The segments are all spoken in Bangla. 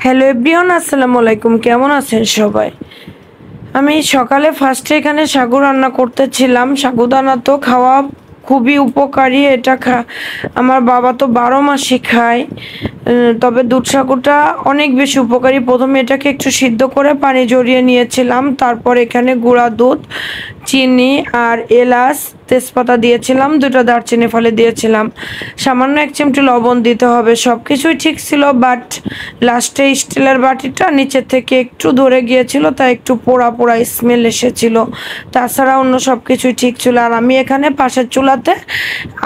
হ্যালো এভরিওয়ান, আসসালামু আলাইকুম। কেমন আছেন সবাই? আমি সকালে ফার্স্টে এখানে সাগু রান্না করতেছিলাম। সাগুদানা তো খাওয়া খুবই উপকারী। এটা আমার বাবা তো 12 মাসই খায়। তবে দুধ সাগুটা অনেক বেশি উপকারী। প্রথমে এটাকে একটু সিদ্ধ করে পানি ঝরিয়ে নিয়েছিলাম। তারপর এখানে গুঁড়া দুধ, চিনি আর এলাচ, তেজপাতা দিয়েছিলাম, 2টা দারচিনি ফেলে দিয়েছিলাম। সামান্য 1 চিমটি লবণ দিতে হবে। সব কিছুই ঠিক ছিল, বাট লাস্টে স্টিলের বাটিটা নিচের থেকে একটু ধরে গিয়েছিল, তাই একটু পোড়া পোড়া স্মেল এসেছিল। তাছাড়া অন্য সব কিছুই ঠিক ছিল। আর আমি এখানে পাশের চুলাতে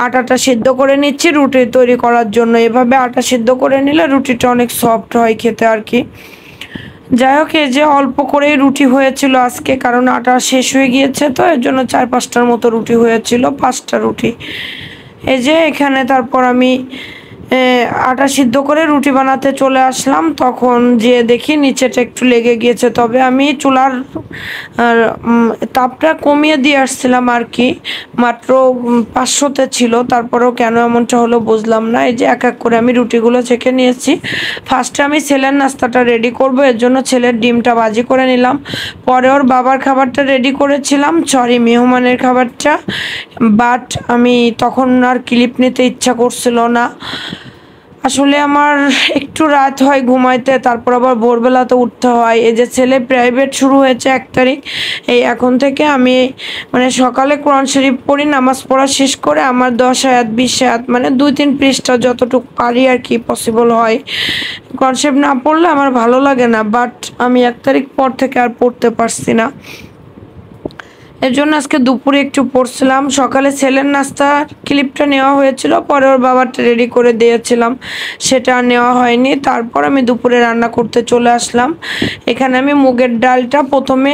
আটাটা সিদ্ধ করে নিচ্ছি রুটি তৈরি করার জন্য। এভাবে আটা সিদ্ধ করে নিলে রুটিটা অনেক সফট হয় খেতে আর কি। যাই হোক, এই যে অল্প করেই রুটি হয়েছিল আজকে, কারণ আটা শেষ হয়ে গিয়েছে, তো এর জন্য 4-5টার মতো রুটি হয়েছিল, 5টা রুটি। এই যে এখানে তারপর আমি আটা সিদ্ধ করে রুটি বানাতে চলে আসলাম। তখন যে দেখি নিচেটা একটু লেগে গিয়েছে, তবে আমি চুলার তাপটা কমিয়ে দিয়ে আসছিলাম আর কি। মাত্র 500-তে ছিল, তারপরেও কেন এমনটা হলো বুঝলাম না। এই যে এক এক করে আমি রুটিগুলো ছেঁকে নিয়েছি। ফার্স্টে আমি ছেলের নাস্তাটা রেডি করব, এর জন্য ছেলের ডিমটা ভাজি করে নিলাম। পরে ওর বাবার খাবারটা রেডি করেছিলাম, সরি মেহমানের খাবারটা, বাট আমি তখন আর ক্লিপ নিতে ইচ্ছা করছিল না। আসলে আমার একটু রাত হয় ঘুমাইতে, তারপর আবার ভোরবেলাতে উঠতে হয়। এই যে ছেলে প্রাইভেট শুরু হয়েছে 1 তারিখ, এই এখন থেকে আমি মানে সকালে কোরআন শরীফ পড়ি, নামাজ পড়া শেষ করে আমার 10 আয়াত 20 আয়াত মানে 2-3 পৃষ্ঠা যতটুকু পারি আর কি পসিবল হয়। কোরআন শরীফ না পড়লে আমার ভালো লাগে না, বাট আমি 1 তারিখ পর থেকে আর পড়তে পারছি না। এর জন্য আজকে দুপুরে একটু পড়ছিলাম। সকালে ছেলের নাস্তার ক্লিপটা নেওয়া হয়েছিল, পরে ওর বাবারটা রেডি করে দিয়েছিলাম, সেটা আর নেওয়া হয়নি। তারপর আমি দুপুরে রান্না করতে চলে আসলাম। এখানে আমি মুগের ডালটা প্রথমে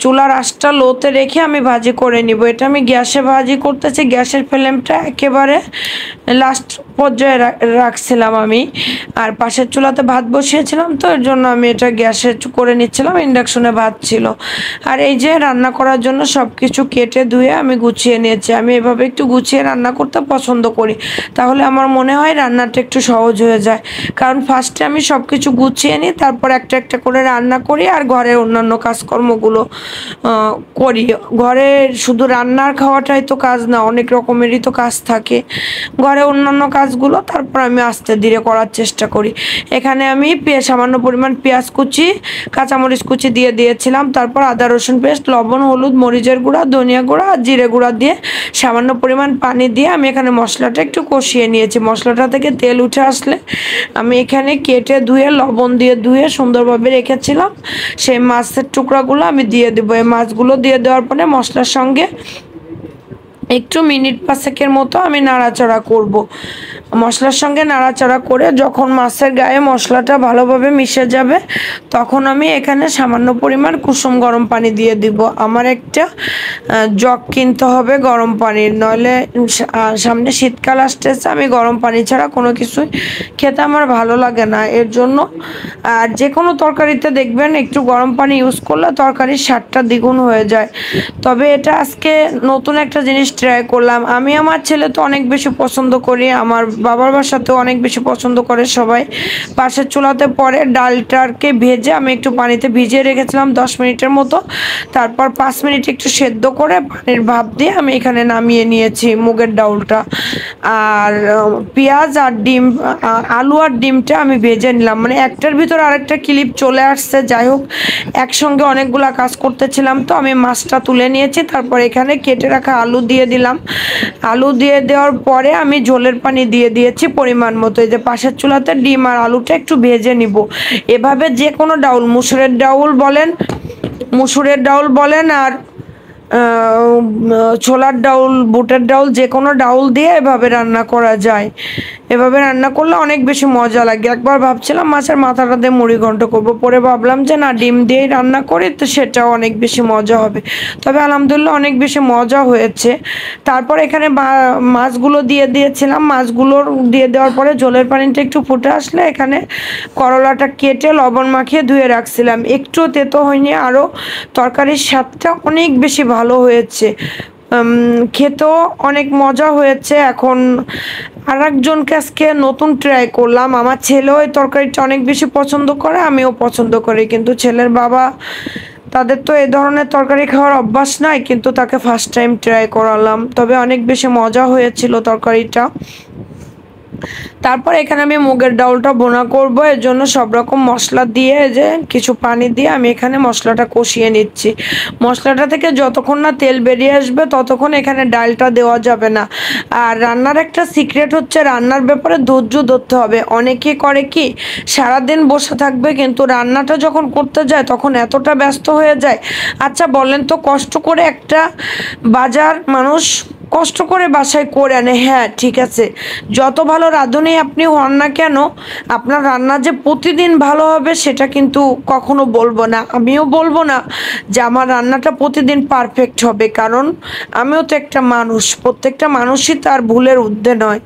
চুলার আঁচটা লোতে রেখে আমি ভাজি করে নিব। এটা আমি গ্যাসে ভাজি করতেছি, গ্যাসের ফ্লেমটা একেবারে লাস্ট পর্যায়ে রাখছিলাম আমি। আর পাশের চুলাতে ভাত বসিয়েছিলাম, তো এর জন্য আমি এটা গ্যাসে করে নিচ্ছিলাম, ইন্ডাকশনে ভাত ছিল। আর এই যে রান্না করার জন্য সব কিছু কেটে ধুয়ে আমি গুছিয়ে নিয়েছি। আমি এভাবে একটু গুছিয়ে রান্না করতে পছন্দ করি, তাহলে আমার মনে হয় রান্নাটা একটু সহজ হয়ে যায়। কারণ ফার্স্টে আমি সব কিছু গুছিয়ে নিই, তারপর একটা একটা করে রান্না করি আর ঘরের অন্যান্য কাজকর্মগুলো করি। ঘরে শুধু রান্নার খাওয়াটাই তো কাজ না, অনেক রকমেরই তো কাজ থাকে ঘরে অন্যান্য কাজগুলো, তারপর আমি আস্তে ধীরে করার চেষ্টা করি। এখানে আমি সামান্য পরিমাণ পেঁয়াজ কুচি, কাঁচামরিচ কুচি দিয়ে দিয়েছিলাম। তারপর আদা রসুন পেস্ট, লবণ, হলুদ, মরিচের গুঁড়া, ধনিয়া গুঁড়া আর জিরে গুঁড়া দিয়ে সামান্য পরিমাণ পানি দিয়ে আমি এখানে মশলাটা একটু কষিয়ে নিয়েছি। মশলাটা থেকে তেল উঠে আসলে আমি এখানে কেটে ধুয়ে লবণ দিয়ে ধুয়ে সুন্দরভাবে রেখেছিলাম সেই মাছের টুকরাগুলো আমি দিয়ে দেবো। এই মাছগুলো দিয়ে দেওয়ার পরে মশলার সঙ্গে একটু মিনিট 5-এর মতো আমি নাড়াচাড়া করব। মশলার সঙ্গে নাড়াচাড়া করে যখন মাছের গায়ে মশলাটা ভালোভাবে মিশে যাবে, তখন আমি এখানে সামান্য পরিমাণ কুসুম গরম পানি দিয়ে দিব। আমার একটা জগ কিনতে হবে গরম পানির, নইলে সামনে শীতকাল আসতেছে, আমি গরম পানি ছাড়া কোনো কিছুই খেতে আমার ভালো লাগে না। এর জন্য আর যে কোনো তরকারিতে দেখবেন একটু গরম পানি ইউজ করলে তরকারির স্বাদটা দ্বিগুণ হয়ে যায়। তবে এটা আজকে নতুন একটা জিনিস ট্রাই করলাম। আমি আমার ছেলে তো অনেক বেশি পছন্দ করি, আমার বাবার বাসাতেও অনেক বেশি পছন্দ করে সবাই। পাশের চুলাতে পরে ডালটাকে ভেজে আমি একটু পানিতে ভিজিয়ে রেখেছিলাম 10 মিনিটের মতো। তারপর 5 মিনিট একটু সেদ্ধ করে পানির ভাপ দিয়ে আমি এখানে নামিয়ে নিয়েছি মুগের ডাউলটা। আর পেঁয়াজ আর ডিম, আলু আর ডিমটা আমি ভেজে নিলাম, মানে একটার ভিতর আরেকটা ক্লিপ চলে আসছে। যাই হোক, একসঙ্গে অনেকগুলা কাজ করতেছিলাম, তো আমি মাছটা তুলে নিয়েছি। তারপর এখানে কেটে রাখা আলু দিয়ে দিলাম। আলু দিয়ে দেওয়ার পরে আমি ঝোলের পানি দিয়ে দিয়েছি পরিমাণ মতো। এই যে পাশের চুলাতে ডিম আর আলুটা একটু ভেজে নিব। এভাবে যে কোনো ডাউল, মুসুরের ডাউল বলেন আর ছোলার ডাউল, বুটের ডাউল, যে কোনো ডাউল দিয়ে এভাবে রান্না করা যায়। এভাবে রান্না করলে অনেক বেশি মজা লাগে। একবার ভাবছিলাম মাছের মাথাটা দিয়ে মুড়ি ঘন্ট করবো, পরে ভাবলাম যে না, ডিম দিয়েই রান্না করি, তো সেটাও অনেক বেশি মজা হবে। তবে আলহামদুলিল্লাহ অনেক বেশি মজা হয়েছে। তারপর এখানে মাছগুলো দিয়ে দিয়েছিলাম। মাছগুলো দিয়ে দেওয়ার পরে ঝোলের পানিটা একটু ফুটে আসলে এখানে করলাটা কেটে লবণ মাখিয়ে ধুয়ে রাখছিলাম। একটু তেতো হয়নি, আরও তরকারির স্বাদটা অনেক বেশি ভালো হয়েছে। খেতেও অনেক মজা হয়েছে। এখন আরেকজনকে আজকে নতুন ট্রাই করলাম। আমার ছেলেও এই তরকারিটা অনেক বেশি পছন্দ করে, আমিও পছন্দ করি, কিন্তু ছেলের বাবা তাদের তো এই ধরনের তরকারি খাওয়ার অভ্যাস নাই, কিন্তু তাকে ফার্স্ট টাইম ট্রাই করালাম। তবে অনেক বেশি মজা হয়েছিল তরকারিটা। তারপর এখানে আমি মুগের ডালটা ভুনা করব, এর জন্য সব রকম মশলা দিয়ে যে কিছু পানি দিয়ে আমি এখানে মশলাটা কষিয়ে নিচ্ছি। মশলাটা থেকে যতক্ষণ না তেল বেরিয়ে আসবে ততক্ষণ এখানে ডালটা দেওয়া যাবে না। আর রান্নার একটা সিক্রেট হচ্ছে রান্নার ব্যাপারে ধৈর্য ধরতে হবে। অনেকে করে কি সারাদিন বসে থাকবে, কিন্তু রান্নাটা যখন করতে যায় তখন এতটা ব্যস্ত হয়ে যায়। আচ্ছা বলেন তো, কষ্ট করে একটা বাজার মানুষ কষ্ট করে বাসায় করে আনে, হ্যাঁ ঠিক আছে, যত ভালো রাঁধুনি আপনি হন না কেন আপনার রান্না যে প্রতিদিন ভালো হবে সেটা কিন্তু কখনো বলবো না। আমিও বলবো না যে আমার রান্নাটা প্রতিদিন পারফেক্ট হবে, কারণ আমিও তো একটা মানুষ, প্রত্যেকটা মানুষই তার ভুলের ঊর্ধ্বে নয়।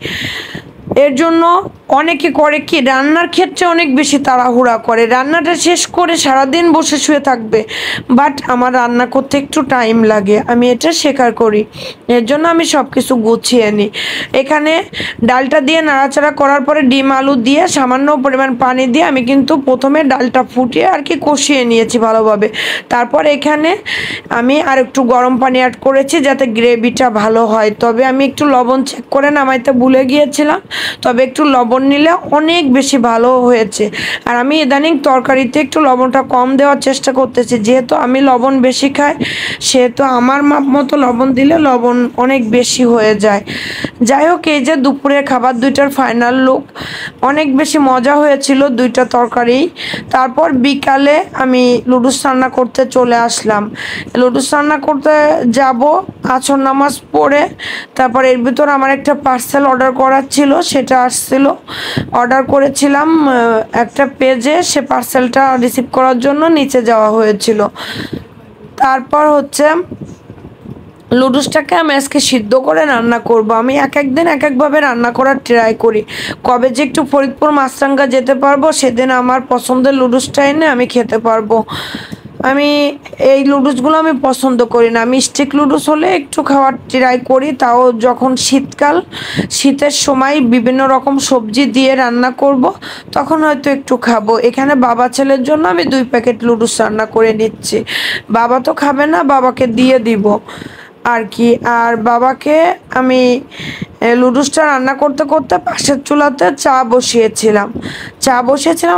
এর জন্য অনেকে করে কি রান্নার ক্ষেত্রে অনেক বেশি তাড়াহুড়া করে, রান্নাটা শেষ করে সারাদিন বসে শুয়ে থাকবে। বাট আমার রান্না করতে একটু টাইম লাগে, আমি এটা স্বীকার করি। এর জন্য আমি সব কিছু গুছিয়ে নিই। এখানে ডালটা দিয়ে নাড়াচাড়া করার পরে ডিম আলু দিয়ে সামান্য পরিমাণ পানি দিয়ে আমি কিন্তু প্রথমে ডালটা ফুটিয়ে আর কি কষিয়ে নিয়েছি ভালোভাবে। তারপর এখানে আমি আর একটু গরম পানি অ্যাড করেছি যাতে গ্রেভিটা ভালো হয়। তবে আমি একটু লবণ চেক করে নামাইতে ভুলে গিয়েছিলাম, তবে একটু লবণ নিলে অনেক বেশি ভালো হয়েছে। আর আমি ইদানিং তরকারিতে একটু লবণটা কম দেওয়ার চেষ্টা করতেছি, যেহেতু আমি লবণ বেশি খাই সেহেতু আমার মাপ মতো লবণ দিলে লবণ অনেক বেশি হয়ে যায়। যাই হোক, এই যে দুপুরের খাবার দুইটার ফাইনাল লুক, অনেক বেশি মজা হয়েছিল দুইটা তরকারি। তারপর বিকালে আমি লুডুস রান্না করতে চলে আসলাম। লুডুস রান্না করতে যাব আসর নামাজ পড়ে। তারপর এর ভিতর আমার একটা পার্সেল অর্ডার করার ছিল, সেটা আসছিল। অর্ডার করেছিলাম একটা পেজে, সে পার্সেলটা রিসিভ করার জন্য নিচে যাওয়া হয়েছিল। তারপর হচ্ছে লুডুসটাকে আমি আজকে সিদ্ধ করে রান্না করব। আমি এক একদিন এক একভাবে রান্না করার ট্রাই করি। কবে যে একটু ফরিদপুর মাছরাঙ্গা যেতে পারবো সেদিন আমার পছন্দের লুডুসটা এনে আমি খেতে পারবো। আমি এই লুডুসগুলো আমি পছন্দ করি না, আমি স্টিক লুডুস হলে একটু খাওয়ার ট্রাই করি, তাও যখন শীতকাল, শীতের সময় বিভিন্ন রকম সবজি দিয়ে রান্না করব তখন হয়তো একটু খাবো। এখানে বাবা ছেলের জন্য আমি 2 প্যাকেট লুডুস রান্না করে নিচ্ছি। বাবা তো খাবে না, বাবাকে দিয়ে দিব আর কি। আর বাবাকে আমি লুডুসটা রান্না করতে করতে পাশের চুলাতে চা বসিয়েছিলাম।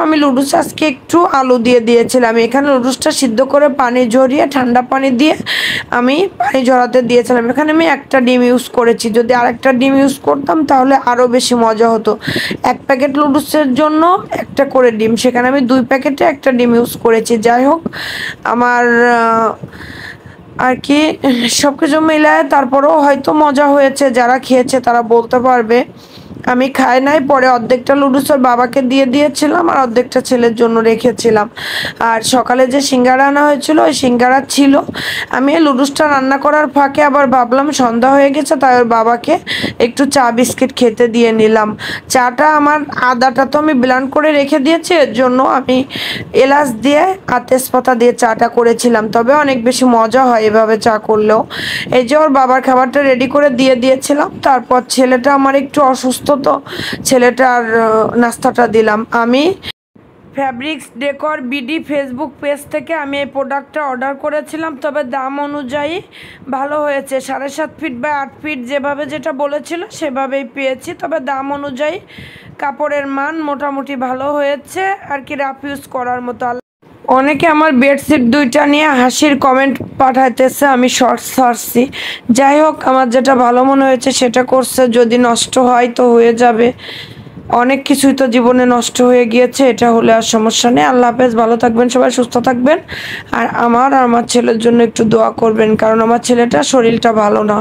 আমি লুডুস আজকে একটু আলু দিয়ে দিয়েছিলাম। এখানে লুডুসটা সিদ্ধ করে পানি ঝরিয়ে ঠান্ডা পানি দিয়ে আমি পানি ঝরাতে দিয়েছিলাম। এখানে আমি একটা ডিম ইউজ করেছি, যদি আরেকটা ডিম ইউজ করতাম তাহলে আরও বেশি মজা হতো। 1 প্যাকেট লুডুসের জন্য একটা করে ডিম, সেখানে আমি 2 প্যাকেটে একটা ডিম ইউজ করেছি। যাই হোক, আমার আর কি সব কিছু মিলায় তারপরেও হয়তো মজা হয়েছে, যারা খেয়েছে তারা বলতে পারবে। আমি খাই নাই, পরে অর্ধেকটা লুডুসের বাবাকে দিয়ে দিয়েছিলাম আর অর্ধেকটা ছেলের জন্য রেখেছিলাম। আর সকালে যে সিঙ্গারা আনা হয়েছিল ওই সিঙ্গারা ছিল। আমি এই লুডুসটা রান্না করার ফাঁকে আবার ভাবলাম সন্ধ্যা হয়ে গেছে, তাই ওর বাবাকে একটু চা বিস্কিট খেতে দিয়ে নিলাম। চাটা আমার আদাটা তো আমি ব্লেন্ড করে রেখে দিয়েছি, এর জন্য আমি এলাচ দিয়ে আর তেজপাতা দিয়ে চাটা করেছিলাম। তবে অনেক বেশি মজা হয় এভাবে চা করলেও। এই যে ওর বাবার খাবারটা রেডি করে দিয়ে দিয়েছিলাম। তারপর ছেলেটা আমার একটু অসুস্থ, তো ছেলেটার নাস্তাটা দিলাম। আমি fabrics decor BD Facebook page থেকে আমি এই প্রোডাক্টটা অর্ডার করেছিলাম, তবে দাম অনুযায়ী ভালো হয়েছে। 7.5 ফিট বা 8 ফিট যেভাবে যেটা বলেছিল সেভাবেই পেয়েছি, তবে দাম অনুযায়ী কাপড়ের মান মোটামুটি ভালো হয়েছে আর কি, রাফ ইউজ করার মতো। অনেকে আমার বেডশিট দুইটা নিয়ে হাসির কমেন্ট পাঠাইতেছে, আমি শর্টস ছাড়ছি। যাই হোক, আমার যেটা ভালো মনে হয়েছে সেটা করছে, যদি নষ্ট হয় তো হয়ে যাবে। অনেক কিছুই তো জীবনে নষ্ট হয়ে গিয়েছে, এটা হলে আর সমস্যা নেই। আল্লাহ হাফেজ, ভালো থাকবেন সবাই, সুস্থ থাকবেন। আর আমার ছেলের জন্য একটু দোয়া করবেন, কারণ আমার ছেলেটা শরীরটা ভালো না।